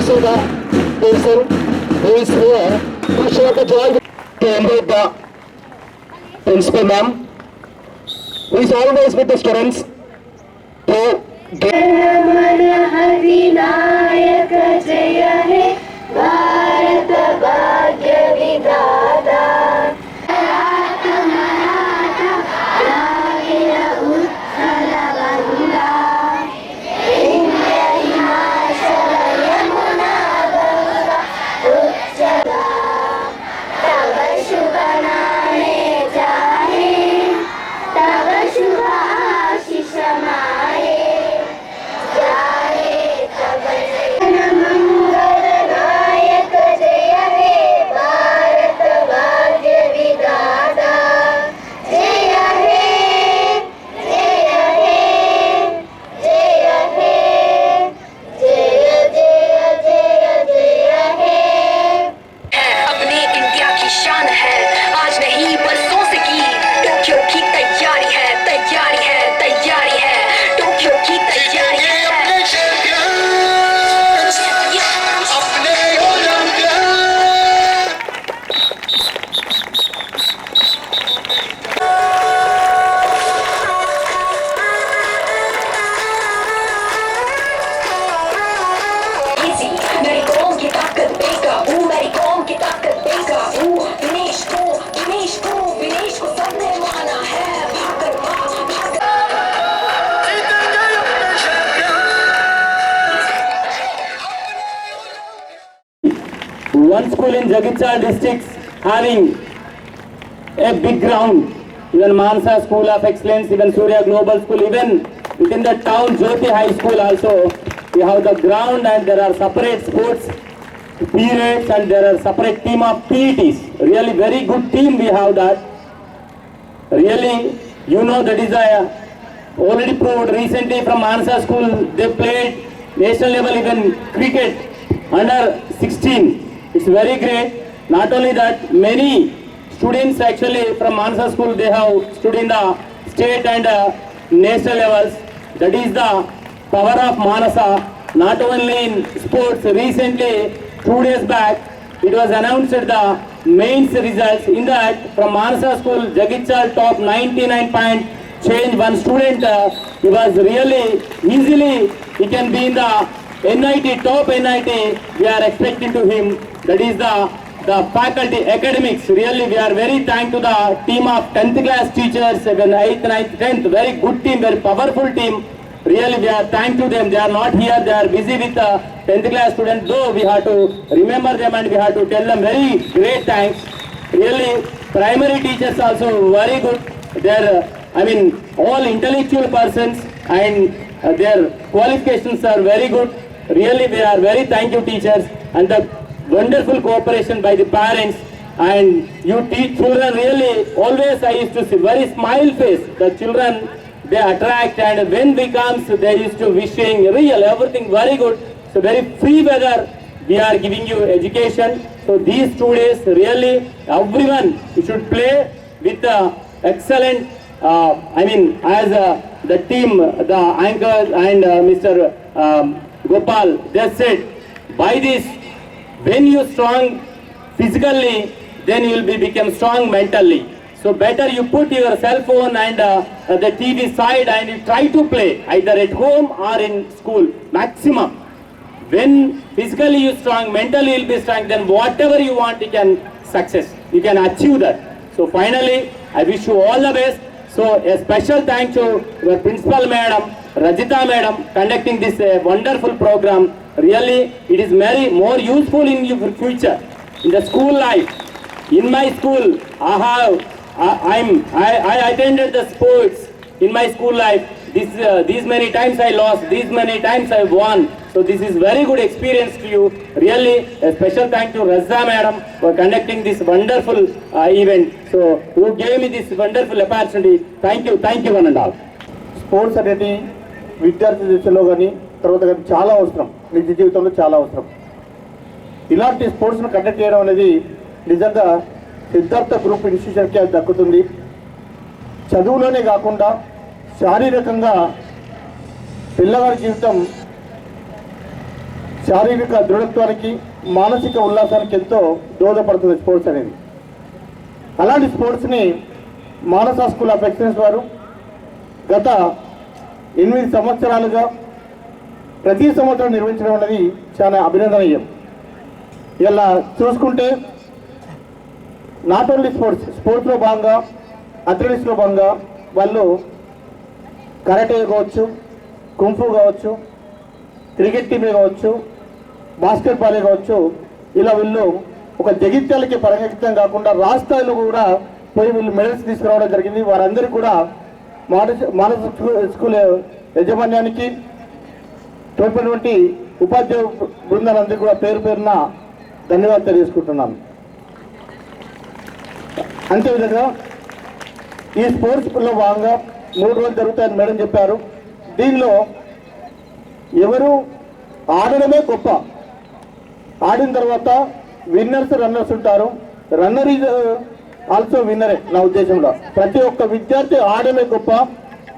also the person who is here to share the joy to invite the principal ma'am, who is always with the students to हरिनायक जय हे भारत भाग्य विधाता One school in Jagityal district having a big ground, even Mansa School of Excellence, even Surya Global School, even within the town Jyoti High School also, we have the ground and there are separate sports periods and there are separate team of PETs. Really very good team we have that. Really, you know, that is already proved recently from Mansa School, they played national level even cricket under 16. It's very great. Not only that, many students actually from Mansa School, they have stood in the state and national levels. That is the power of Manasa. Not only in sports, recently 2 days back it was announced the mains results. In that, from Manasa School, Jagityal top 99 point change one student. He was really easily, he can be in the NIT, top NIT. We are expecting to him. That is the faculty academics. Really, we are very thankful to the team of 10th class teachers, 8th, 9th, 10th. Very good team, very powerful team. Really, we are thankful to them. They are not here. They are busy with 10th class students. Though we have to remember them and we have to tell them very great thanks. Really, primary teachers also very good. They are, all intellectual persons and their qualifications are very good. Really, we are very thank you teachers and the wonderful cooperation by the parents, and you teach children. Really, always I used to see very smile face. The children, they attract, and when we comes, they used to wishing real everything very good. So very free weather we are giving you education. So these 2 days, really everyone you should play with excellent. As the team, the anchors and Mr. Gopal, they said, by this, when you strong physically, then you will become strong mentally. So better you put your cell phone and the TV side and you try to play either at home or in school maximum. When physically you strong, mentally you will be strong, then whatever you want you can success. You can achieve that. So finally, I wish you all the best. So a special thanks to your principal madam, Rajita madam, conducting this wonderful program. Really, it is very more useful in your future, in the school life. In my school, I attended the sports in my school life. These many times I lost, these many times I won. So this is very good experience to you. Really, a special thank to Razza madam for conducting this wonderful event. So who gave me this wonderful opportunity. Thank you one and all. Sports అనేది విద్యార్థి దశలో కానీ తర్వాత కానీ చాలా అవసరం, నిజ జీవితంలో చాలా అవసరం. ఇలాంటి స్పోర్ట్స్ను కండక్ట్ చేయడం అనేది నిజంగా సిద్ధార్థ గ్రూప్ ఇన్స్టిట్యూషన్కి అది దక్కుతుంది. చదువులోనే కాకుండా శారీరకంగా పిల్లవాడి జీవితం శారీరక దృఢత్వానికి మానసిక ఉల్లాసానికి ఎంతో దోహదపడుతుంది స్పోర్ట్స్ అనేది. అలాంటి స్పోర్ట్స్ని మానస స్కూల్ ఆఫ్ ఎక్సలెన్స్ వారు గత 8 సంవత్సరాలుగా ప్రతి సంవత్సరం నిర్వహించడం అనేది చాలా అభినందనీయం. ఇలా చూసుకుంటే నాట్ ఓన్లీ స్పోర్ట్స్లో భాగంగా అథ్లెటిక్స్లో భాగంగా వాళ్ళు కరాటే కావచ్చు, కుంఫు కావచ్చు, క్రికెట్ టీమే కావచ్చు, బాస్కెట్బాలే కావచ్చు, ఇలా వీళ్ళు ఒక జగిత్యాలకి పరిమితం కాకుండా రాష్ట్రాల్లో కూడా పోయి వీళ్ళు మెడల్స్ తీసుకురావడం జరిగింది. వారందరికీ కూడా మానస స్కూల్ యాజమాన్యానికి తోడ్పడినటువంటి ఉపాధ్యాయ బృందాలందరికీ కూడా పేరు పేరున ధన్యవాదాలు తెలియజేసుకుంటున్నాను. అంతేవిధంగా ఈ స్పోర్ట్స్లో భాగంగా 3 రోజులు జరుగుతాయని మేడం చెప్పారు. దీనిలో ఎవరు ఆడడమే గొప్ప, ఆడిన తర్వాత విన్నర్స్ రన్నర్స్ ఉంటారు. రన్నర్ ఈజ్ ఆల్సో విన్నరే నా ఉద్దేశంలో. ప్రతి ఒక్క విద్యార్థి ఆడడమే గొప్ప,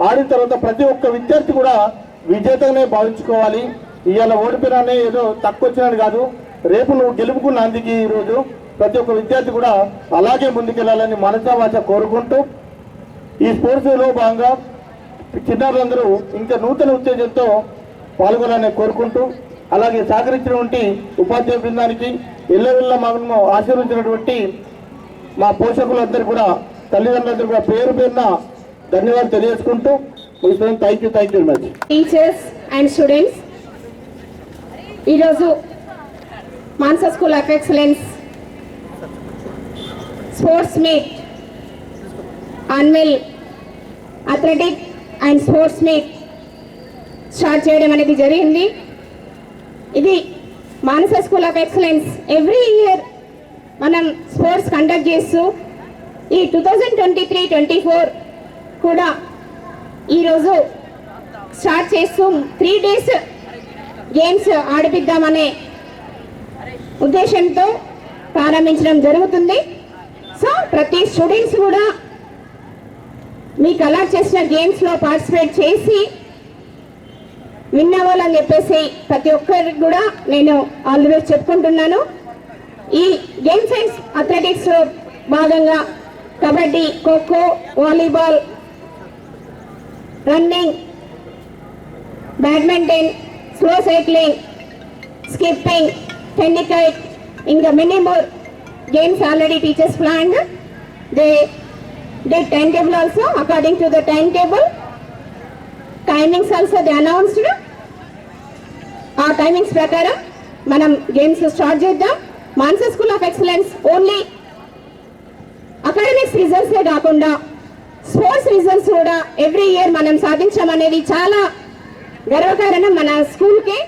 ఆడిన తర్వాత ప్రతి ఒక్క విద్యార్థి కూడా విజేతగానే భావించుకోవాలి. ఇవాళ ఓడిపోయినానే ఏదో తక్కువ వచ్చినది కాదు, రేపు నువ్వు గెలుపుకున్న అందుకు ఈరోజు ప్రతి ఒక్క విద్యార్థి కూడా అలాగే ముందుకెళ్లాలని మనసావాచ కోరుకుంటూ ఈ స్పోర్ట్స్లో భాగంగా చిన్నారులందరూ ఇంకా నూతన ఉత్తేజంతో పాల్గొనాలని కోరుకుంటూ, అలాగే సహకరించినటువంటి ఉపాధ్యాయ బృందానికి ఎల్లవెల్ల మనం ఆశీర్వదించినటువంటి మా పోషకులందరూ కూడా తల్లిదండ్రులందరూ కూడా పేరు పేరున ధన్యవాదాలు తెలియజేసుకుంటూ ముగిస్తున్నాను. Thank you very much. Teachers and students, ఈరోజు Manasa school of excellence sports meet annual athletic and sports meet start చేయడం అనేది జరిగింది. ఇది Manasa school of excellence every year మనం స్పోర్ట్స్ కండక్ట్ చేస్తూ ఈ 2023-24 కూడా ఈరోజు స్టార్ట్ చేస్తూ 3 days గేమ్స్ ఆడిపిద్దామనే ఉద్దేశంతో ప్రారంభించడం జరుగుతుంది. సో ప్రతి స్టూడెంట్స్ కూడా మీకు అలాట్ చేసిన గేమ్స్లో పార్టిసిపేట్ చేసి విన్ అవ్వాలని చెప్పేసి ప్రతి ఒక్కరికి కూడా నేను ఆల్ ది బెస్ట్ చెప్పుకుంటున్నాను. ఈ గేమ్స్ అండ్ అథ్లెటిక్స్లో భాగంగా kabaddi, kho kho, volleyball, running, badminton, slow cycling, skipping, tennikoit, ఇంకా many more games already teachers planned. They did timetable also. According to the timetable, timings also they announced. ఆ టైమింగ్స్ ప్రకారం మనం గేమ్స్ స్టార్ట్ చేద్దాం. Manasa school of excellence only academics రిజల్ట్సే కాకుండా sports results కూడా every year మనం సాధించడం అనేది చాలా గర్వకారణం మన స్కూల్కి.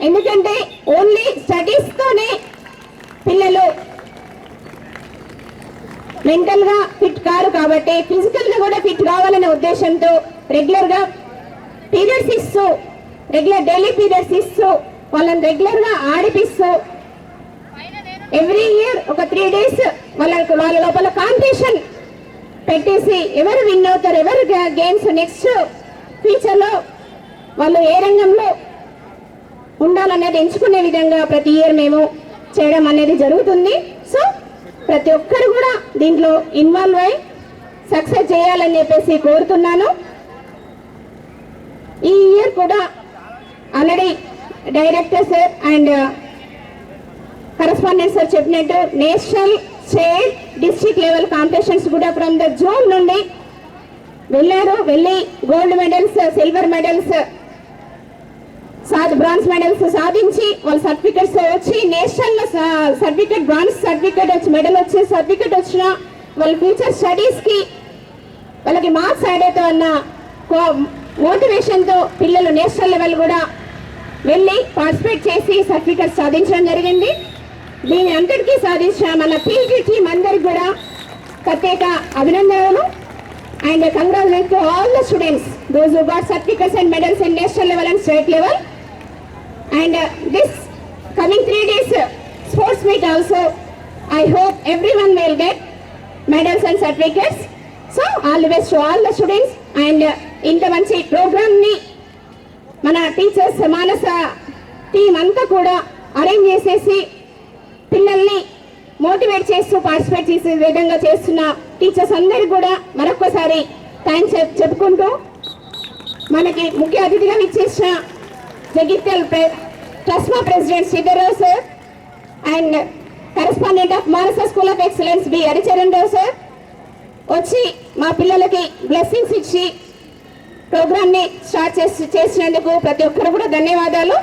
ఎందుకంటే ఓన్లీ స్టడీస్తోనే పిల్లలు మెంటల్గా ఫిట్ కారు కాబట్టి ఫిజికల్గా కూడా ఫిట్ కావాలనే ఉద్దేశంతో రెగ్యులర్గా పీరియడ్స్ ఇస్తూ, రెగ్యులర్ డైలీ పీరియడ్స్ ఇస్తూ, వాళ్ళని రెగ్యులర్గా ఆడిపిస్తూ ఎవ్రీ ఇయర్ ఒక 3 days వాళ్ళ లోపల కాంపిటీషన్ పెట్టేసి ఎవరు విన్ అవుతారు, ఎవరు గేమ్స్ నెక్స్ట్ ఫ్యూచర్లో వాళ్ళు ఏ రంగంలో ఉండాలనేది ఎంచుకునే విధంగా ప్రతి ఇయర్ మేము చేయడం అనేది జరుగుతుంది. సో ప్రతి ఒక్కరు కూడా దీంట్లో ఇన్వాల్వ్ అయ్యి సక్సెస్ చేయాలని చెప్పేసి కోరుతున్నాను. ఈ ఇయర్ కూడా already director sir and correspondent sir చెప్పినట్టు national, state, district level competitions కూడా ఫ్రమ్ ద జోన్ నుండి వెళ్ళారు. వెళ్ళి gold medals, silver medals, bronze medals సాధించి వాళ్ళ సర్టిఫికెట్స్ వచ్చి నేషనల్ సర్టిఫికెట్, బ్రాంజ్ సర్టిఫికెట్ వచ్చి, మెడల్ వచ్చి, సర్టిఫికెట్ వచ్చిన వాళ్ళ ఫ్యూచర్ స్టడీస్కి వాళ్ళకి మార్క్స్ యాడ్ అవుతా అన్న మోటివేషన్తో పిల్లలు నేషనల్ లెవెల్ కూడా వెళ్ళి పార్టిసిపేట్ చేసి సర్టిఫికెట్ సాధించడం జరిగింది. దీని అంతటికీ సాధించిన మన పీజీ టీమ్ అందరికి కూడా ప్రత్యేక అభినందనలు. And congratulate to all the students those who got certificates and medals in national level and state level. And this coming 3 days sports meet also, I hope everyone will get medals and certificates. So all the best to all the students. And ఇంత మంచి programme ని మన teachers మానస team అంతా కూడా arrange చేసేసి పిల్లల్ని motivate చేస్తూ participate చేసే విధంగా చేస్తున్న టీచర్స్ అందరికీ కూడా మరొకసారి థ్యాంక్స్ చెప్పుకుంటూ మనకి ముఖ్య అతిథిగా ఇచ్చేసిన Jagtial TRSMA president Sridhar Rao sir and correspondent of Manasa school of excellence B Haricharan Rao sir వచ్చి మా పిల్లలకి బ్లెస్సింగ్స్ ఇచ్చి ప్రోగ్రామ్ని స్టార్ట్ చేసినందుకు ప్రతి ఒక్కరు కూడా ధన్యవాదాలు.